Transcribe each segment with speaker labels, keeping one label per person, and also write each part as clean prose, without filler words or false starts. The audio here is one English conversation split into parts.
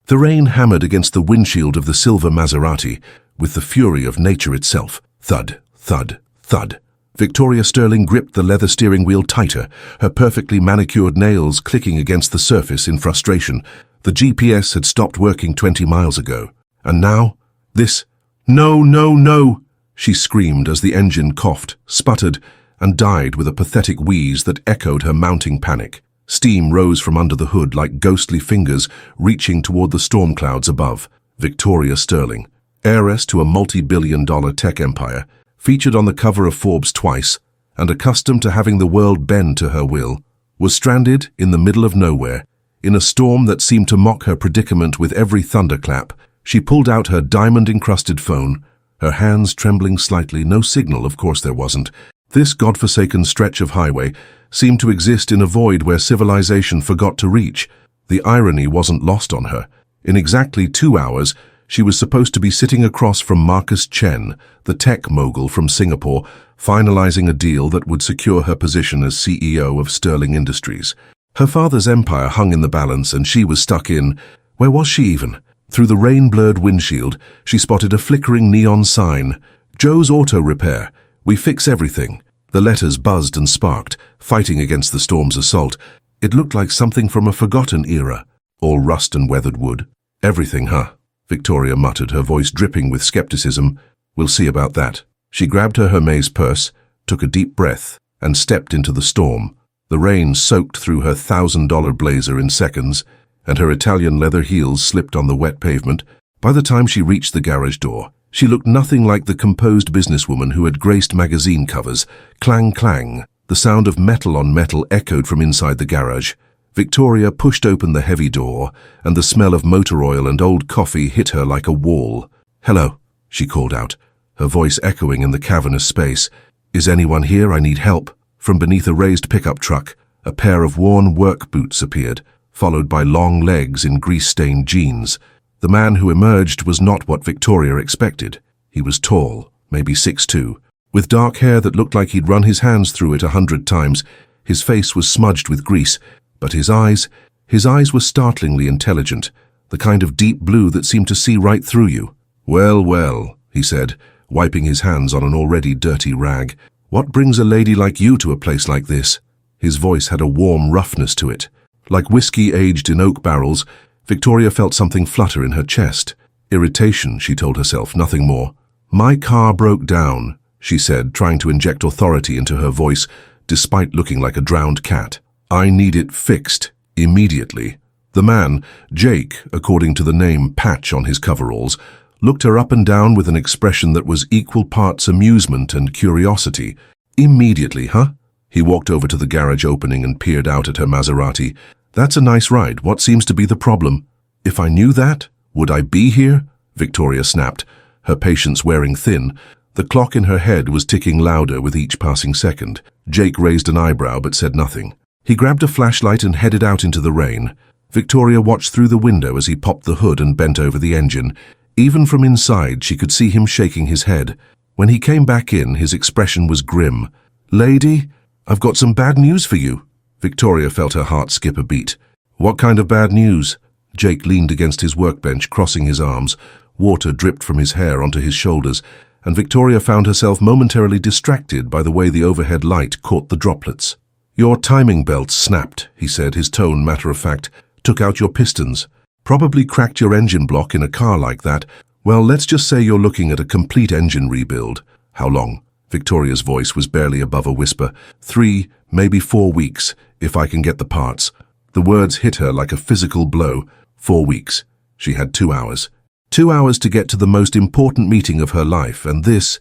Speaker 1: The rain hammered against the windshield of the silver Maserati with the fury of nature itself. Thud, thud, thud. Victoria Sterling gripped the leather steering wheel tighter, her perfectly manicured nails clicking against the surface in frustration. The GPS had stopped working 20 miles ago. And now, this. No, no, no! She screamed as the engine coughed, sputtered, and died with a pathetic wheeze that echoed her mounting panic. Steam rose from under the hood like ghostly fingers reaching toward the storm clouds above. Victoria Sterling, heiress to a multi-billion-dollar tech empire, featured on the cover of Forbes twice, and accustomed to having the world bend to her will, was stranded in the middle of nowhere, in a storm that seemed to mock her predicament with every thunderclap. She pulled out her diamond-encrusted phone, her hands trembling slightly. No signal, of course there wasn't. This godforsaken stretch of highway seemed to exist in a void where civilization forgot to reach. The irony wasn't lost on her. In exactly 2 hours, she was supposed to be sitting across from Marcus Chen, the tech mogul from Singapore, finalizing a deal that would secure her position as CEO of Sterling Industries. Her father's empire hung in the balance, and she was stuck in... Where was she even? Through the rain-blurred windshield, she spotted a flickering neon sign. Joe's Auto Repair. We fix everything. The letters buzzed and sparked, fighting against the storm's assault. It looked like something from a forgotten era. All rust and weathered wood. Everything, huh? Victoria muttered, her voice dripping with skepticism. We'll see about that. She grabbed her Hermes purse, took a deep breath, and stepped into the storm. The rain soaked through her $1,000 blazer in seconds, and her Italian leather heels slipped on the wet pavement. By the time she reached the garage door, she looked nothing like the composed businesswoman who had graced magazine covers. Clang, clang. The sound of metal on metal echoed from inside the garage. Victoria pushed open the heavy door, and the smell of motor oil and old coffee hit her like a wall. "Hello," she called out, her voice echoing in the cavernous space. "Is anyone here? I need help." From beneath a raised pickup truck, a pair of worn work boots appeared, followed by long legs in grease-stained jeans. The man who emerged was not what Victoria expected. He was tall, maybe 6'2", with dark hair that looked like he'd run his hands through it 100 times. His face was smudged with grease, but his eyes were startlingly intelligent, the kind of deep blue that seemed to see right through you. "Well, well," he said, wiping his hands on an already dirty rag. "What brings a lady like you to a place like this?" His voice had a warm roughness to it. Like whiskey aged in oak barrels, Victoria felt something flutter in her chest. Irritation, she told herself, nothing more. "My car broke down," she said, trying to inject authority into her voice, despite looking like a drowned cat. "I need it fixed, immediately." The man, Jake, according to the name patch on his coveralls, looked her up and down with an expression that was equal parts amusement and curiosity. "Immediately, huh?" He walked over to the garage opening and peered out at her Maserati. "That's a nice ride. What seems to be the problem?" "If I knew that, would I be here?" Victoria snapped, her patience wearing thin. The clock in her head was ticking louder with each passing second. Jake raised an eyebrow but said nothing. He grabbed a flashlight and headed out into the rain. Victoria watched through the window as he popped the hood and bent over the engine. Even from inside, she could see him shaking his head. When he came back in, his expression was grim. "Lady, I've got some bad news for you." Victoria felt her heart skip a beat. "What kind of bad news?" Jake leaned against his workbench, crossing his arms. Water dripped from his hair onto his shoulders, and Victoria found herself momentarily distracted by the way the overhead light caught the droplets. "Your timing belt snapped," he said, his tone matter-of-fact. "Took out your pistons. Probably cracked your engine block in a car like that. Well, let's just say you're looking at a complete engine rebuild." "How long?" Victoria's voice was barely above a whisper. 3, maybe 4 weeks, if I can get the parts." The words hit her like a physical blow. 4 weeks. She had 2 hours. 2 hours to get to the most important meeting of her life, and this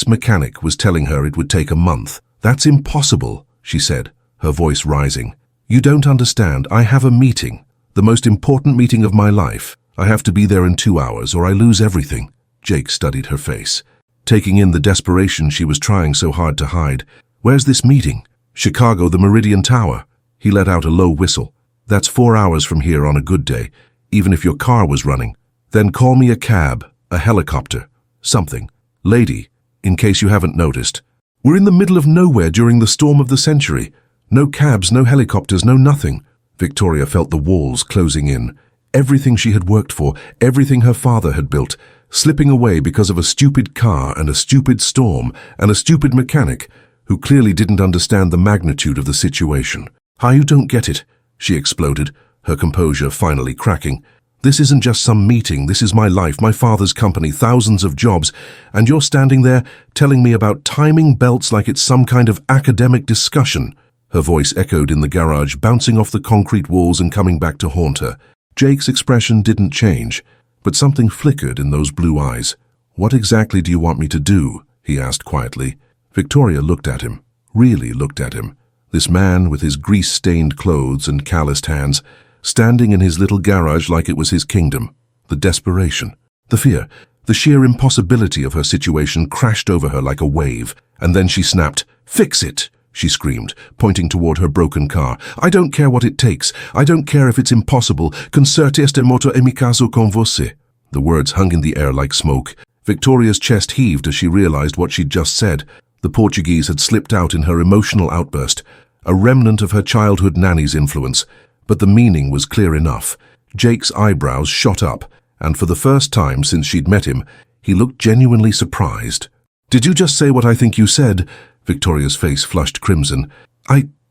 Speaker 1: mechanic was telling her it would take a month. "That's impossible," she said, her voice rising. "You don't understand. I have a meeting. The most important meeting of my life. I have to be there in 2 hours or I lose everything." Jake studied her face, taking in the desperation she was trying so hard to hide. "Where's this meeting?" "Chicago, the Meridian Tower." He let out a low whistle. "That's 4 hours from here on a good day, even if your car was running. Then call me a cab, a helicopter, something. Lady, in case you haven't noticed, we're in the middle of nowhere during the storm of the century. No cabs, no helicopters, no nothing." Victoria felt the walls closing in. everything she had worked for, everything her father had built, slipping away because of a stupid car and a stupid storm and a stupid mechanic who clearly didn't understand the magnitude of the situation. "You don't get it," she exploded, her composure finally cracking. "This isn't just some meeting, this is my life, my father's company, thousands of jobs, and you're standing there telling me about timing belts like it's some kind of academic discussion." Her voice echoed in the garage, bouncing off the concrete walls and coming back to haunt her. Jake's expression didn't change, but something flickered in those blue eyes. "What exactly do you want me to do?" he asked quietly. Victoria looked at him, really looked at him. This man with his grease-stained clothes and calloused hands, standing in his little garage like it was his kingdom. The desperation, the fear, the sheer impossibility of her situation crashed over her like a wave, and then she snapped. "Fix it!" she screamed, pointing toward her broken car. "I don't care what it takes. I don't care if it's impossible. Conserte este moto e mi caso con você." The words hung in the air like smoke. Victoria's chest heaved as she realized what she'd just said. The Portuguese had slipped out in her emotional outburst, a remnant of her childhood nanny's influence, but the meaning was clear enough. Jake's eyebrows shot up, and for the first time since she'd met him, he looked genuinely surprised. "Did you just say what I think you said?" Victoria's face flushed crimson.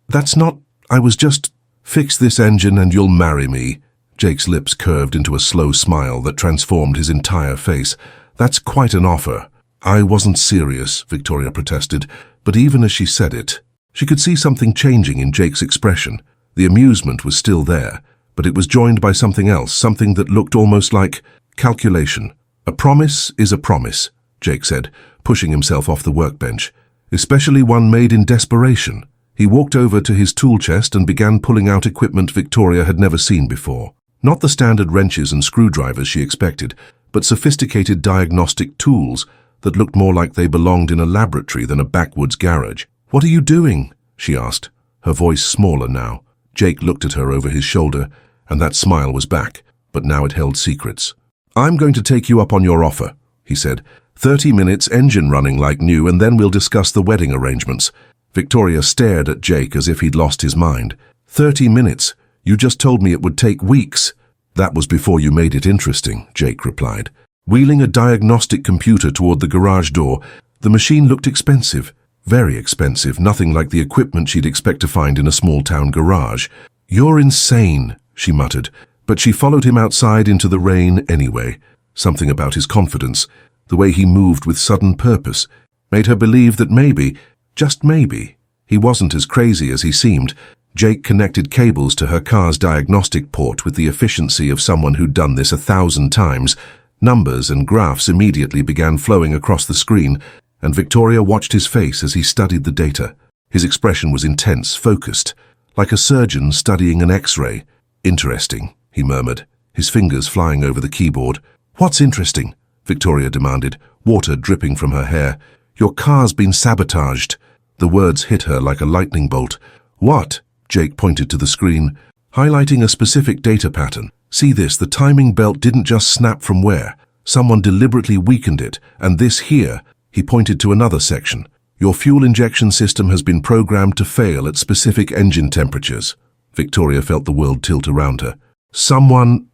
Speaker 1: That's not, I was just, "Fix this engine and you'll marry me." Jake's lips curved into a slow smile that transformed his entire face. "That's quite an offer." "I wasn't serious," Victoria protested, but even as she said it, she could see something changing in Jake's expression. The amusement was still there, but it was joined by something else, something that looked almost like calculation. "A promise is a promise," Jake said, pushing himself off the workbench. "Especially one made in desperation." He walked over to his tool chest and began pulling out equipment Victoria had never seen before. Not the standard wrenches and screwdrivers she expected, but sophisticated diagnostic tools that looked more like they belonged in a laboratory than a backwoods garage. "What are you doing?" she asked, her voice smaller now. Jake looked at her over his shoulder, and that smile was back, but now it held secrets. "I'm going to take you up on your offer," he said. 30 minutes, engine running like new, and then we'll discuss the wedding arrangements." Victoria stared at Jake as if he'd lost his mind. 30 minutes? You just told me it would take weeks." "That was before you made it interesting," Jake replied. Wheeling a diagnostic computer toward the garage door, the machine looked expensive. Very expensive, nothing like the equipment she'd expect to find in a small-town garage. "You're insane," she muttered, but she followed him outside into the rain anyway. Something about his confidence, the way he moved with sudden purpose, made her believe that maybe, just maybe, he wasn't as crazy as he seemed. Jake connected cables to her car's diagnostic port with the efficiency of someone who'd done this 1,000 times. Numbers and graphs immediately began flowing across the screen, and Victoria watched his face as he studied the data. His expression was intense, focused, like a surgeon studying an X-ray. "Interesting," he murmured, his fingers flying over the keyboard. "What's interesting?" Victoria demanded, water dripping from her hair. "Your car's been sabotaged." The words hit her like a lightning bolt. "What?" Jake pointed to the screen, highlighting a specific data pattern. "See this, the timing belt didn't just snap from wear. Someone deliberately weakened it, and this here," he pointed to another section. "Your fuel injection system has been programmed to fail at specific engine temperatures." Victoria felt the world tilt around her. Someone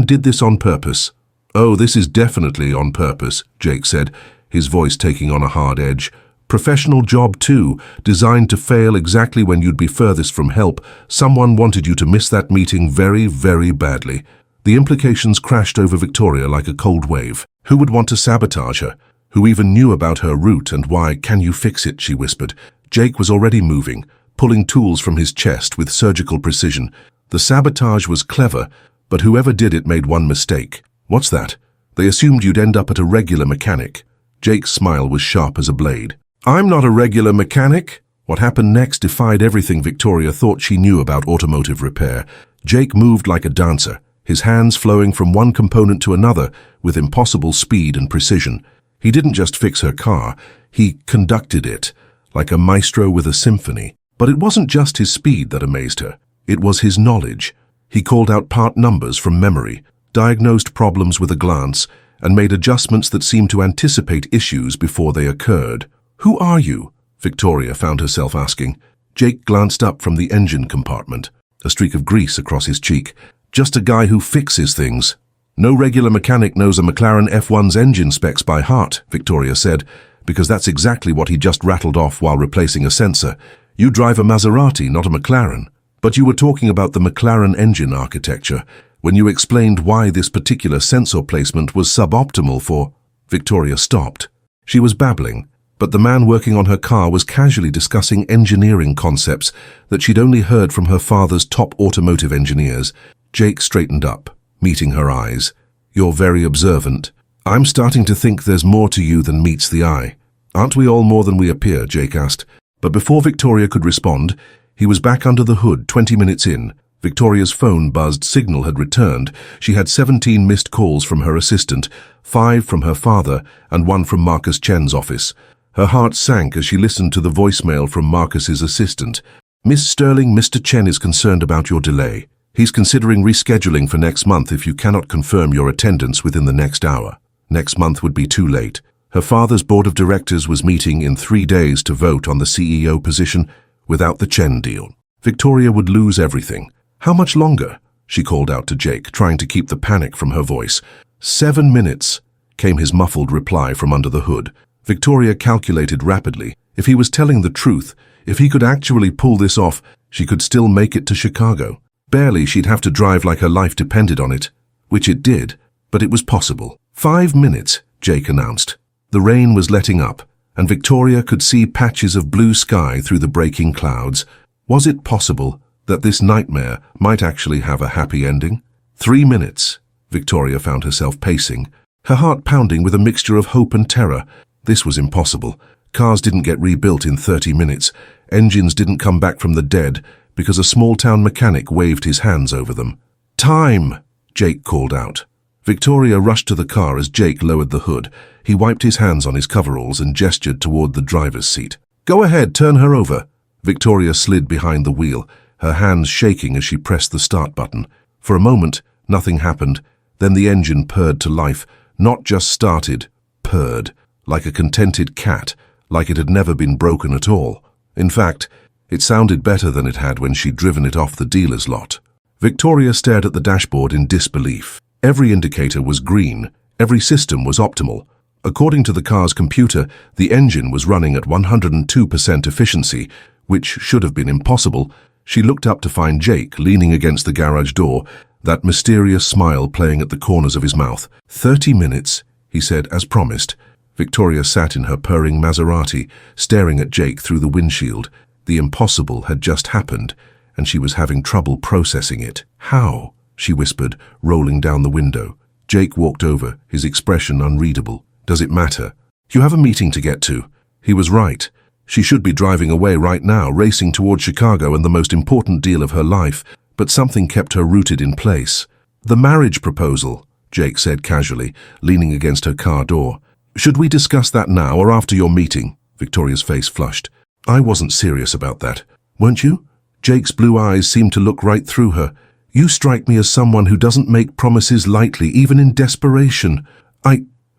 Speaker 1: did this on purpose." "Oh, this is definitely on purpose," Jake said, his voice taking on a hard edge. "Professional job too, designed to fail exactly when you'd be furthest from help. Someone wanted you to miss that meeting very, very badly." The implications crashed over Victoria like a cold wave. Who would want to sabotage her? Who even knew about her route and why? "Can you fix it?" she whispered. Jake was already moving, pulling tools from his chest with surgical precision. The sabotage was clever, but whoever did it made one mistake. "What's that?" "They assumed you'd end up at a regular mechanic." Jake's smile was sharp as a blade. "I'm not a regular mechanic." What happened next defied everything Victoria thought she knew about automotive repair. Jake moved like a dancer, his hands flowing from one component to another with impossible speed and precision. He didn't just fix her car, he conducted it, like a maestro with a symphony. But it wasn't just his speed that amazed her. It was his knowledge. He called out part numbers from memory, diagnosed problems with a glance, and made adjustments that seemed to anticipate issues before they occurred. "Who are you?" Victoria found herself asking. Jake glanced up from the engine compartment, a streak of grease across his cheek. Just a guy who fixes things. No regular mechanic knows a McLaren F1's engine specs by heart, Victoria said, because that's exactly what he just rattled off while replacing a sensor. You drive a Maserati, not a McLaren. But you were talking about the McLaren engine architecture when you explained why this particular sensor placement was suboptimal for... Victoria stopped. She was babbling, but the man working on her car was casually discussing engineering concepts that she'd only heard from her father's top automotive engineers. Jake straightened up, meeting her eyes. You're very observant. I'm starting to think there's more to you than meets the eye. Aren't we all more than we appear? Jake asked. But before Victoria could respond, he was back under the hood 20 minutes in. Victoria's phone buzzed. Signal had returned. She had 17 missed calls from her assistant, 5 from her father, and 1 from Marcus Chen's office. Her heart sank as she listened to the voicemail from Marcus's assistant. Miss Sterling, Mr. Chen is concerned about your delay. He's considering rescheduling for next month if you cannot confirm your attendance within the next hour. Next month would be too late. Her father's board of directors was meeting in 3 days to vote on the CEO position. Without the Chen deal, Victoria would lose everything. How much longer? She called out to Jake, trying to keep the panic from her voice. 7 minutes, came his muffled reply from under the hood. Victoria calculated rapidly. If he was telling the truth, if he could actually pull this off, she could still make it to Chicago. Barely. She'd have to drive like her life depended on it, which it did, but it was possible. 5 minutes, Jake announced. The rain was letting up, and Victoria could see patches of blue sky through the breaking clouds. Was it possible that this nightmare might actually have a happy ending? 3 minutes. Victoria found herself pacing, her heart pounding with a mixture of hope and terror. This was impossible. Cars didn't get rebuilt in 30 minutes. Engines didn't come back from the dead because a small-town mechanic waved his hands over them. Time! Jake called out. Victoria rushed to the car as Jake lowered the hood. He wiped his hands on his coveralls and gestured toward the driver's seat. Go ahead, turn her over. Victoria slid behind the wheel, her hands shaking as she pressed the start button. For a moment, nothing happened. Then the engine purred to life. Not just started, purred, like a contented cat, like it had never been broken at all. In fact, it sounded better than it had when she'd driven it off the dealer's lot. Victoria stared at the dashboard in disbelief. Every indicator was green. Every system was optimal. According to the car's computer, the engine was running at 102% efficiency, which should have been impossible. She looked up to find Jake leaning against the garage door, that mysterious smile playing at the corners of his mouth. 30 minutes, he said, as promised. Victoria sat in her purring Maserati, staring at Jake through the windshield. The impossible had just happened, and she was having trouble processing it. How? She whispered, rolling down the window. Jake walked over, his expression unreadable. Does it matter? You have a meeting to get to. He was right. She should be driving away right now, racing toward Chicago and the most important deal of her life, but something kept her rooted in place. The marriage proposal, Jake said casually, leaning against her car door. Should we discuss that now or after your meeting? Victoria's face flushed. I wasn't serious about that. Weren't you? Jake's blue eyes seemed to look right through her. You strike me as someone who doesn't make promises lightly, even in desperation.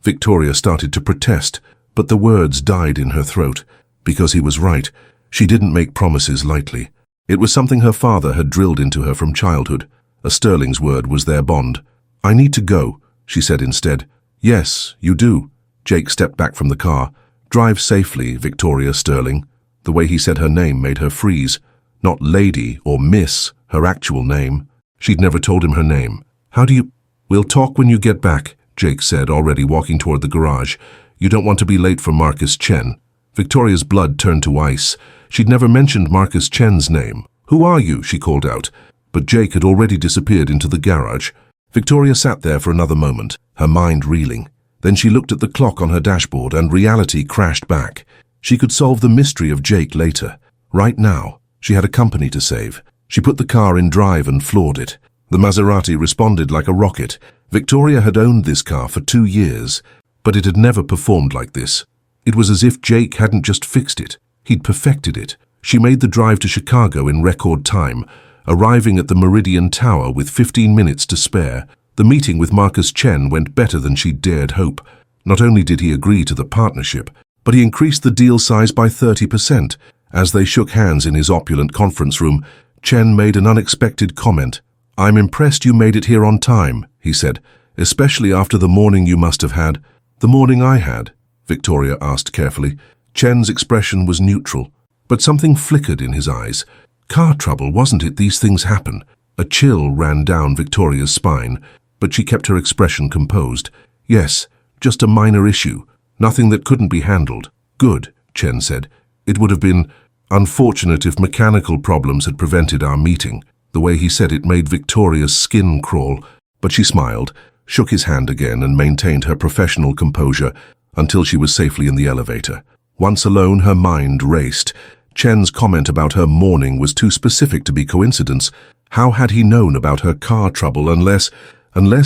Speaker 1: Victoria started to protest, but the words died in her throat. Because he was right. She didn't make promises lightly. It was something her father had drilled into her from childhood. A Sterling's word was their bond. I need to go, she said instead. Yes, you do. Jake stepped back from the car. Drive safely, Victoria Sterling. The way he said her name made her freeze. Not Lady or Miss, her actual name. She'd never told him her name. How do you... We'll talk when you get back, Jake said, already walking toward the garage. You don't want to be late for Marcus Chen. Victoria's blood turned to ice. She'd never mentioned Marcus Chen's name. Who are you? She called out. But Jake had already disappeared into the garage. Victoria sat there for another moment, her mind reeling. Then she looked at the clock on her dashboard and reality crashed back. She could solve the mystery of Jake later. Right now, she had a company to save. She put the car in drive and floored it. The Maserati responded like a rocket. Victoria had owned this car for 2 years, but it had never performed like this. It was as if Jake hadn't just fixed it. He'd perfected it. She made the drive to Chicago in record time, arriving at the Meridian Tower with 15 minutes to spare. The meeting with Marcus Chen went better than she dared hope. Not only did he agree to the partnership, but he increased the deal size by 30%. As they shook hands in his opulent conference room, Chen made an unexpected comment. "I'm impressed you made it here on time," he said, "especially after the morning you must have had." "The morning I had?" Victoria asked carefully. Chen's expression was neutral, but something flickered in his eyes. Car trouble, wasn't it? These things happen. A chill ran down Victoria's spine, but she kept her expression composed. "Yes, just a minor issue. Nothing that couldn't be handled." "Good," Chen said. "It would have been unfortunate if mechanical problems had prevented our meeting." The way he said it made Victoria's skin crawl, but she smiled, shook his hand again, and maintained her professional composure until she was safely in the elevator. Once alone, her mind raced. Chen's comment about her morning was too specific to be coincidence. How had he known about her car trouble unless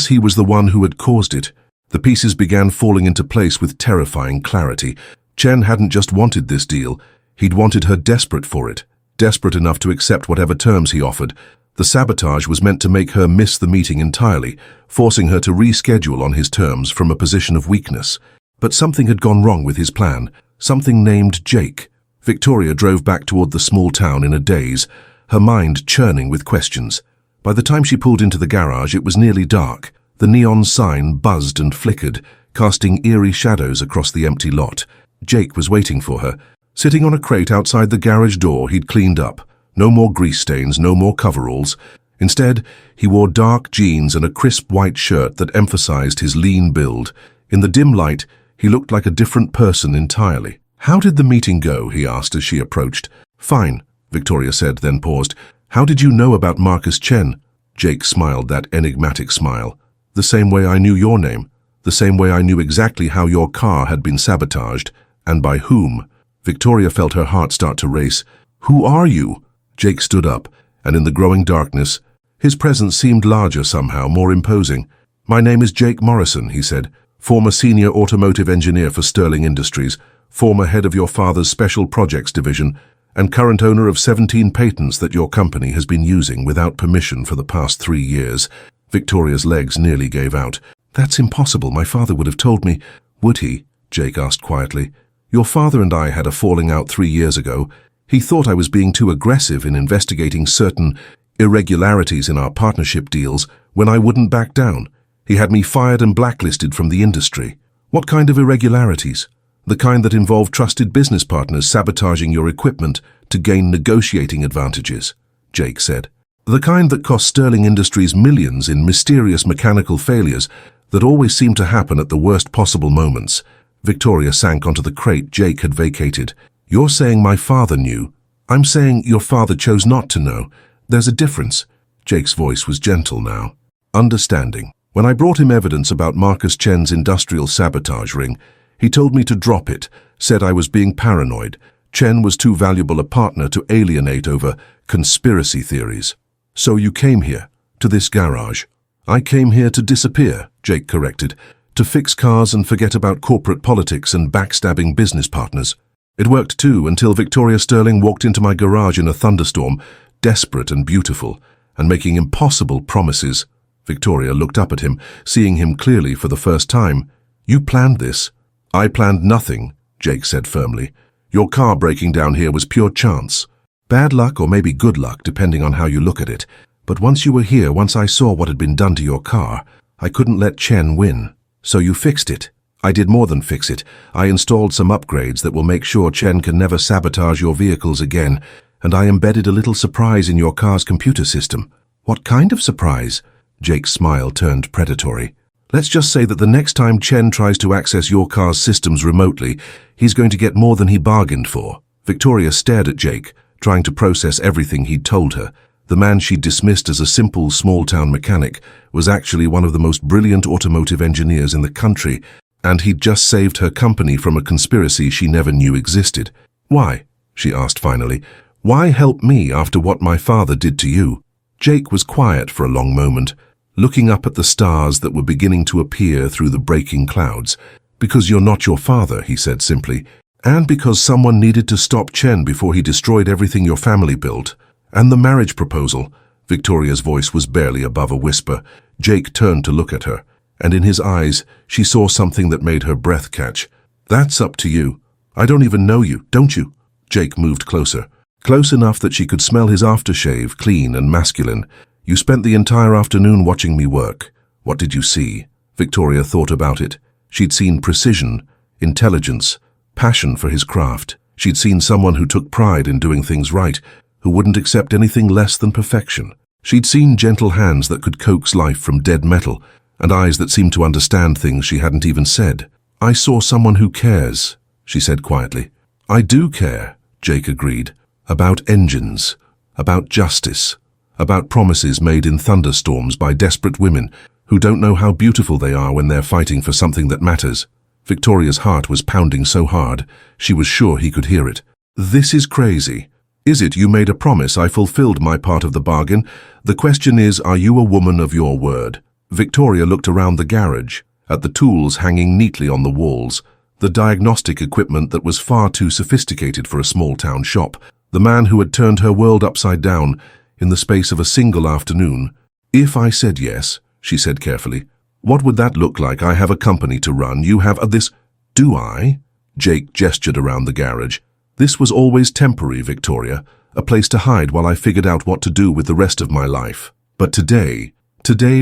Speaker 1: he was the one who had caused it? The pieces began falling into place with terrifying clarity. Chen hadn't just wanted this deal, he'd wanted her desperate for it, desperate enough to accept whatever terms he offered. The sabotage was meant to make her miss the meeting entirely, forcing her to reschedule on his terms from a position of weakness. But something had gone wrong with his plan, something named Jake. Victoria drove back toward the small town in a daze, her mind churning with questions. By the time she pulled into the garage, it was nearly dark. The neon sign buzzed and flickered, casting eerie shadows across the empty lot. Jake was waiting for her. Sitting on a crate outside the garage door, he'd cleaned up. No more grease stains, no more coveralls. Instead, he wore dark jeans and a crisp white shirt that emphasized his lean build. In the dim light, he looked like a different person entirely. "How did the meeting go?" he asked as she approached. "Fine," Victoria said, then paused. "How did you know about Marcus Chen?" Jake smiled that enigmatic smile. "The same way I knew your name. The same way I knew exactly how your car had been sabotaged, and by whom." Victoria felt her heart start to race. "Who are you?" Jake stood up, and in the growing darkness, his presence seemed larger somehow, more imposing. "My name is Jake Morrison," he said, "former senior automotive engineer for Sterling Industries, former head of your father's special projects division, and current owner of 17 patents that your company has been using without permission for the past 3 years. Victoria's legs nearly gave out. "That's impossible. My father would have told me." "Would he?" Jake asked quietly. "Your father and I had a falling out 3 years ago. He thought I was being too aggressive in investigating certain irregularities in our partnership deals when I wouldn't back down. He had me fired and blacklisted from the industry." "What kind of irregularities?" "The kind that involve trusted business partners sabotaging your equipment to gain negotiating advantages," Jake said. "The kind that cost Sterling Industries millions in mysterious mechanical failures that always seem to happen at the worst possible moments." Victoria sank onto the crate Jake had vacated. "You're saying my father knew. I'm saying your father chose not to know. There's a difference." Jake's voice was gentle now. "Understanding. When I brought him evidence about Marcus Chen's industrial sabotage ring, he told me to drop it, said I was being paranoid. Chen was too valuable a partner to alienate over conspiracy theories." "So you came here, to this garage?" "I came here to disappear," Jake corrected, "to fix cars and forget about corporate politics and backstabbing business partners. It worked too until Victoria Sterling walked into my garage in a thunderstorm, desperate and beautiful, and making impossible promises." Victoria looked up at him, seeing him clearly for the first time. "You planned this?" "I planned nothing," Jake said firmly. "Your car breaking down here was pure chance. Bad luck or maybe good luck, depending on how you look at it. But once you were here, once I saw what had been done to your car, I couldn't let Chen win. So you fixed it." "I did more than fix it. I installed some upgrades that will make sure Chen can never sabotage your vehicles again, and I embedded a little surprise in your car's computer system." "What kind of surprise?" Jake's smile turned predatory. "Let's just say that the next time Chen tries to access your car's systems remotely, he's going to get more than he bargained for." Victoria stared at Jake, trying to process everything he'd told her. The man she'd dismissed as a simple small-town mechanic was actually one of the most brilliant automotive engineers in the country, and he'd just saved her company from a conspiracy she never knew existed. "Why?" she asked finally. "Why help me after what my father did to you?" Jake was quiet for a long moment, looking up at the stars that were beginning to appear through the breaking clouds. "Because you're not your father," he said simply, "and because someone needed to stop Chen before he destroyed everything your family built. And the marriage proposal." Victoria's voice was barely above a whisper. Jake turned to look at her, and in his eyes she saw something that made her breath catch. "That's up to you. I don't even know you, don't you?" Jake moved closer, close enough that she could smell his aftershave, clean and masculine. You spent the entire afternoon watching me work. What did you see? Victoria thought about it. She'd seen precision, intelligence, passion for his craft. She'd seen someone who took pride in doing things right, who wouldn't accept anything less than perfection. She'd seen gentle hands that could coax life from dead metal, and eyes that seemed to understand things she hadn't even said. I saw someone who cares, she said quietly. I do care, Jake agreed. About engines, about justice, about promises made in thunderstorms by desperate women who don't know how beautiful they are when they're fighting for something that matters. Victoria's heart was pounding so hard, she was sure he could hear it. This is crazy. Is it you made a promise I fulfilled my part of the bargain? The question is, are you a woman of your word? Victoria looked around the garage, at the tools hanging neatly on the walls, the diagnostic equipment that was far too sophisticated for a small-town shop, the man who had turned her world upside down in the space of a single afternoon. If I said yes, she said carefully, what would that look like? I have a company to run. You have this. Do I? Jake gestured around the garage. This was always temporary, Victoria, a place to hide while I figured out what to do with the rest of my life. But today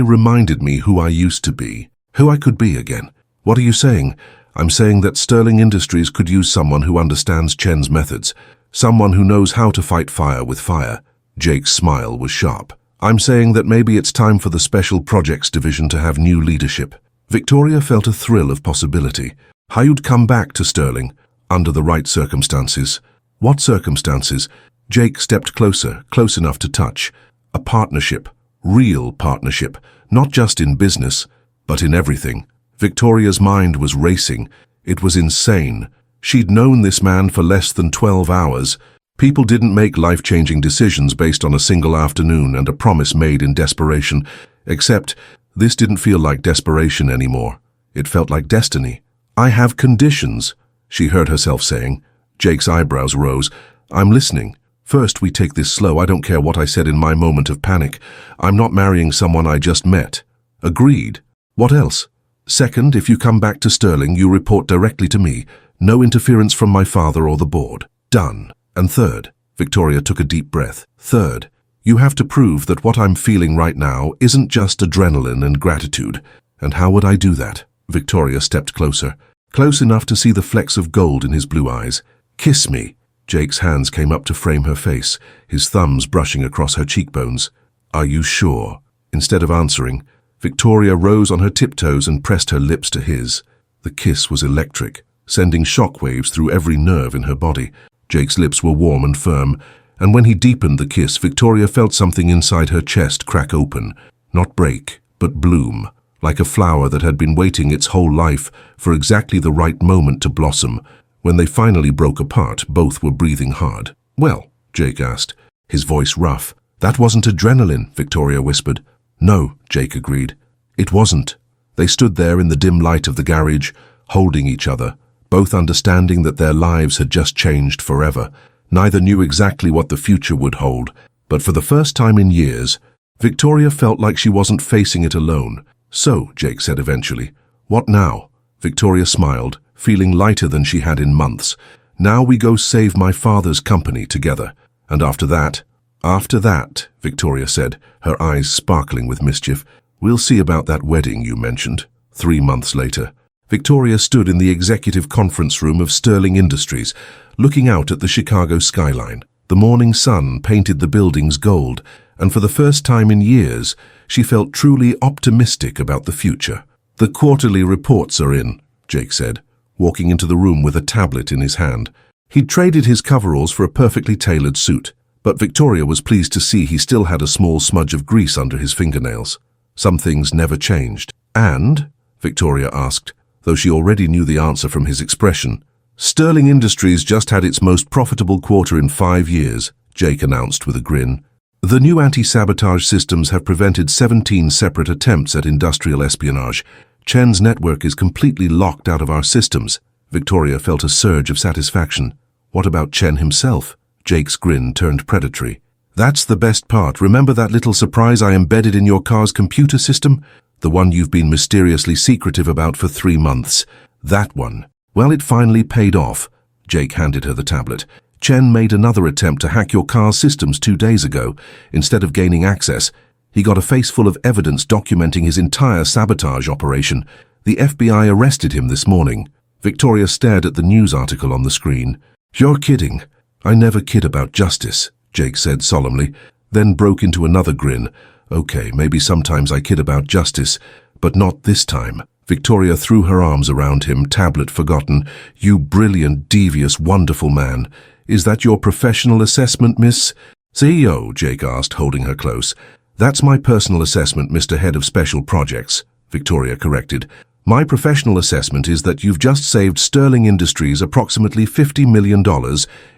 Speaker 1: reminded me who I used to be, who I could be again. What are you saying? I'm saying that Sterling Industries could use someone who understands Chen's methods, someone who knows how to fight fire with fire. Jake's smile was sharp. I'm saying that maybe it's time for the Special Projects Division to have new leadership. Victoria felt a thrill of possibility. How'd come back to Sterling, under the right circumstances. What circumstances? Jake stepped closer, close enough to touch. A partnership, real partnership, not just in business, but in everything. Victoria's mind was racing. It was insane. She'd known this man for less than 12 hours. People didn't make life-changing decisions based on a single afternoon and a promise made in desperation, except this didn't feel like desperation anymore. It felt like destiny. I have conditions, she heard herself saying. Jake's eyebrows rose. I'm listening. First, we take this slow. I don't care what I said in my moment of panic. I'm not marrying someone I just met. Agreed. What else? Second, if you come back to Sterling, you report directly to me. No interference from my father or the board. Done. And third, Victoria took a deep breath. Third, you have to prove that what I'm feeling right now isn't just adrenaline and gratitude. And how would I do that? Victoria stepped closer, close enough to see the flecks of gold in his blue eyes. Kiss me. Jake's hands came up to frame her face, his thumbs brushing across her cheekbones. Are you sure? Instead of answering, Victoria rose on her tiptoes and pressed her lips to his. The kiss was electric, sending shockwaves through every nerve in her body. Jake's lips were warm and firm, and when he deepened the kiss, Victoria felt something inside her chest crack open. Not break, but bloom, like a flower that had been waiting its whole life for exactly the right moment to blossom. When they finally broke apart, both were breathing hard. Well, Jake asked, his voice rough. That wasn't adrenaline, Victoria whispered. No, Jake agreed. It wasn't. They stood there in the dim light of the garage, holding each other, both understanding that their lives had just changed forever. Neither knew exactly what the future would hold, but for the first time in years, Victoria felt like she wasn't facing it alone. So, Jake said eventually, what now? Victoria smiled, feeling lighter than she had in months. Now we go save my father's company together. And after that, Victoria said, her eyes sparkling with mischief, we'll see about that wedding you mentioned. 3 months later, Victoria stood in the executive conference room of Sterling Industries, looking out at the Chicago skyline. The morning sun painted the buildings gold, and for the first time in years, she felt truly optimistic about the future. The quarterly reports are in, Jake said, walking into the room with a tablet in his hand. He'd traded his coveralls for a perfectly tailored suit, but Victoria was pleased to see he still had a small smudge of grease under his fingernails. Some things never changed. And? Victoria asked, though she already knew the answer from his expression. Sterling Industries just had its most profitable quarter in 5 years, Jake announced with a grin. The new anti-sabotage systems have prevented 17 separate attempts at industrial espionage. Chen's network is completely locked out of our systems. Victoria felt a surge of satisfaction. What about Chen himself? Jake's grin turned predatory. That's the best part. Remember that little surprise I embedded in your car's computer system? The one you've been mysteriously secretive about for 3 months. That one. Well, it finally paid off. Jake handed her the tablet. Chen made another attempt to hack your car's systems 2 days ago. Instead of gaining access, He got a face full of evidence documenting his entire sabotage operation. The FBI arrested him this morning. Victoria stared at the news article on the screen. You're kidding. I never kid about justice, Jake said solemnly, then broke into another grin. Okay, maybe sometimes I kid about justice, but not this time. Victoria threw her arms around him, tablet forgotten. You brilliant, devious, wonderful man. Is that your professional assessment, Miss CEO? Jake asked, holding her close. That's my personal assessment, Mr. Head of Special Projects, Victoria corrected. My professional assessment is that you've just saved Sterling Industries approximately $50 million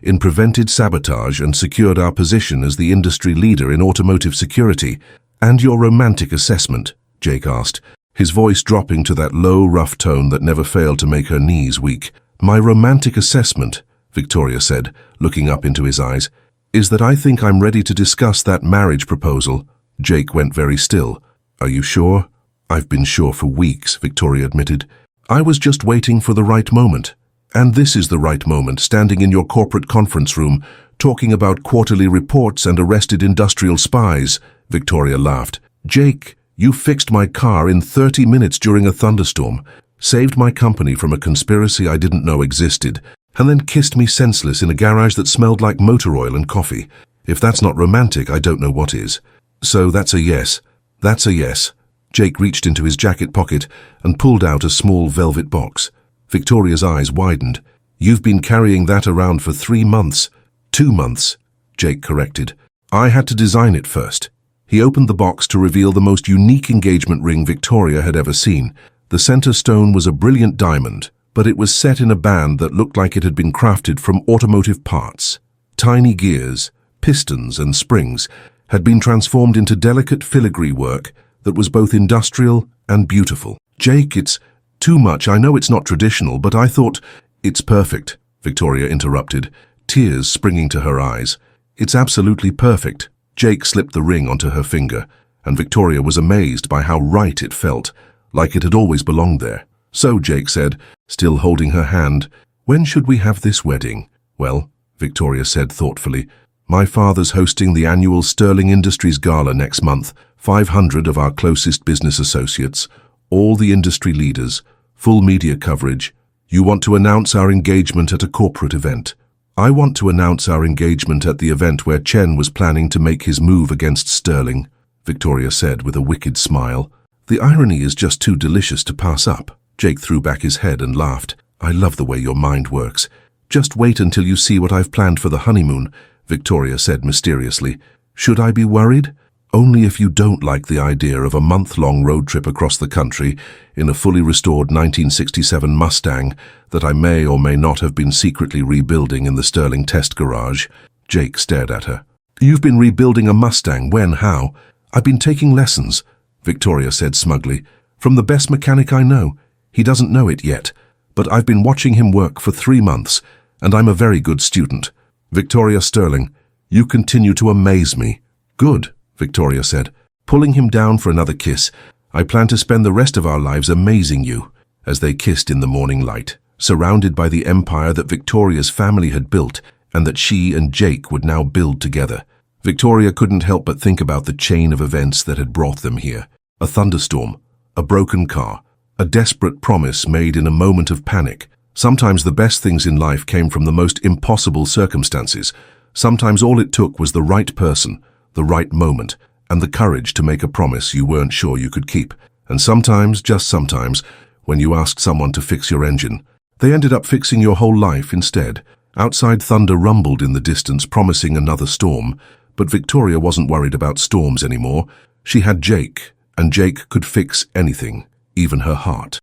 Speaker 1: in prevented sabotage and secured our position as the industry leader in automotive security. And your romantic assessment? Jake asked, his voice dropping to that low, rough tone that never failed to make her knees weak. My romantic assessment, Victoria said, looking up into his eyes, is that I think I'm ready to discuss that marriage proposal. Jake went very still. Are you sure? I've been sure for weeks, Victoria admitted. I was just waiting for the right moment. And this is the right moment, standing in your corporate conference room, talking about quarterly reports and arrested industrial spies, Victoria laughed. Jake, you fixed my car in 30 minutes during a thunderstorm, saved my company from a conspiracy I didn't know existed, and then kissed me senseless in a garage that smelled like motor oil and coffee. If that's not romantic, I don't know what is. So that's a yes. That's a yes. Jake reached into his jacket pocket and pulled out a small velvet box. Victoria's eyes widened. You've been carrying that around for 3 months. 2 months, Jake corrected. I had to design it first. He opened the box to reveal the most unique engagement ring Victoria had ever seen. The center stone was a brilliant diamond, but it was set in a band that looked like it had been crafted from automotive parts. Tiny gears, pistons and springs had been transformed into delicate filigree work that was both industrial and beautiful. Jake, it's too much. I know it's not traditional, but I thought... It's perfect, Victoria interrupted, tears springing to her eyes. It's absolutely perfect. Jake slipped the ring onto her finger, and Victoria was amazed by how right it felt, like it had always belonged there. So, Jake said, still holding her hand, when should we have this wedding? Well, Victoria said thoughtfully, my father's hosting the annual Sterling Industries Gala next month. 500 of our closest business associates, all the industry leaders, full media coverage. You want to announce our engagement at a corporate event. I want to announce our engagement at the event where Chen was planning to make his move against Sterling, Victoria said with a wicked smile. The irony is just too delicious to pass up. Jake threw back his head and laughed. I love the way your mind works. Just wait until you see what I've planned for the honeymoon, Victoria said mysteriously. Should I be worried? Only if you don't like the idea of a month-long road trip across the country in a fully restored 1967 Mustang that I may or may not have been secretly rebuilding in the Sterling test garage. Jake stared at her. You've been rebuilding a Mustang? When? How? I've been taking lessons, Victoria said smugly. From the best mechanic I know. He doesn't know it yet, but I've been watching him work for 3 months, and I'm a very good student. Victoria Sterling, you continue to amaze me. Good, Victoria said, pulling him down for another kiss. I plan to spend the rest of our lives amazing you, as they kissed in the morning light, surrounded by the empire that Victoria's family had built and that she and Jake would now build together. Victoria couldn't help but think about the chain of events that had brought them here. A thunderstorm, a broken car, a desperate promise made in a moment of panic. Sometimes the best things in life came from the most impossible circumstances. Sometimes all it took was the right person, the right moment, and the courage to make a promise you weren't sure you could keep. And sometimes, just sometimes, when you asked someone to fix your engine, they ended up fixing your whole life instead. Outside, thunder rumbled in the distance, promising another storm. But Victoria wasn't worried about storms anymore. She had Jake, and Jake could fix anything, even her heart.